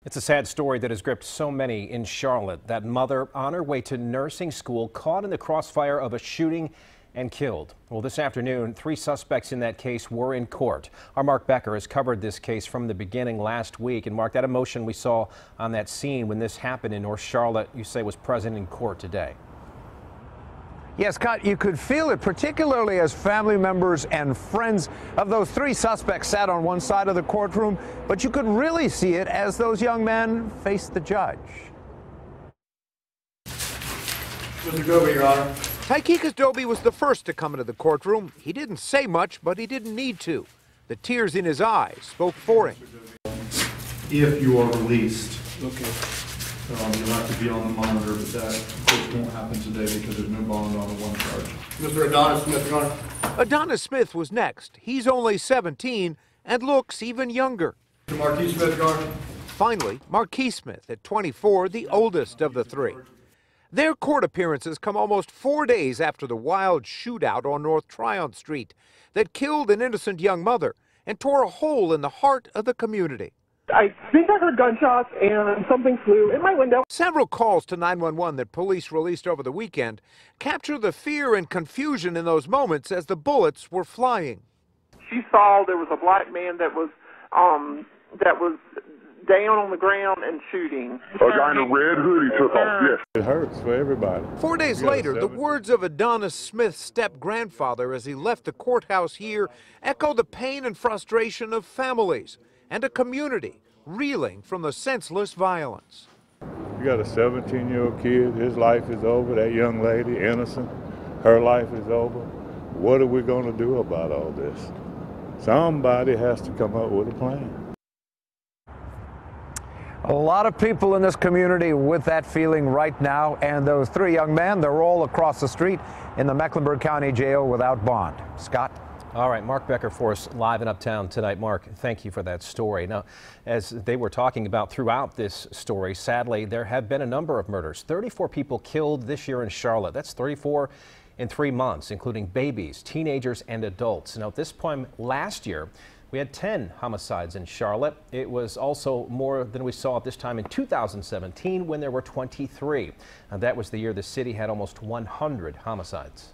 It's a sad story that has gripped so many in Charlotte. That mother on her way to nursing school caught in the crossfire of a shooting and killed. Well, this afternoon, 3 suspects in that case were in court. Our Mark Becker has covered this case from the beginning last week. And Mark, that emotion we saw on that scene when this happened in North Charlotte, you say was present in court today. Yes, Scott, you could feel it, particularly as family members and friends of those 3 suspects sat on one side of the courtroom, but you could really see it as those young men faced the judge. Mr. Dobie, Your Honor. Tykekus Dobie was the first to come into the courtroom. He didn't say much, but he didn't need to. The tears in his eyes spoke for him. If you are released, okay. You'll have to be on the monitor, but that, of course, won't happen today because there's no bond on the one charge. Mr. Adonis Smith, Your Honor. Adonis Smith was next. He's only 17 and looks even younger. Mr. Marquis Smith, Your Honor. Finally, Marquis Smith, at 24, the oldest of the 3. Their court appearances come almost 4 days after the wild shootout on North Tryon Street that killed an innocent young mother and tore a hole in the heart of the community. I think I heard gunshots and something flew in my window. Several calls to 911 that police released over the weekend capture the fear and confusion in those moments as the bullets were flying. She saw there was a black man that was down on the ground and shooting. A guy in a red hoodie took off, yes. It hurts for everybody. 4 days later, the words of Adonis Smith's step-grandfather as he left the courthouse here echo the pain and frustration of families and a community reeling from the senseless violence. You got a 17-year-old kid, his life is over. That young lady, innocent, her life is over. What are we going to do about all this? Somebody has to come up with a plan. A lot of people in this community with that feeling right now, and those 3 young men, they're all across the street in the Mecklenburg County Jail without bond. Scott? All right, Mark Becker for us live in Uptown tonight. Mark, thank you for that story. Now, as they were talking about throughout this story, sadly, there have been a number of murders. 34 people killed this year in Charlotte. That's 34 in 3 months, including babies, teenagers, and adults. Now, at this point last year, we had 10 homicides in Charlotte. It was also more than we saw at this time in 2017 when there were 23. Now, that was the year the city had almost 100 homicides.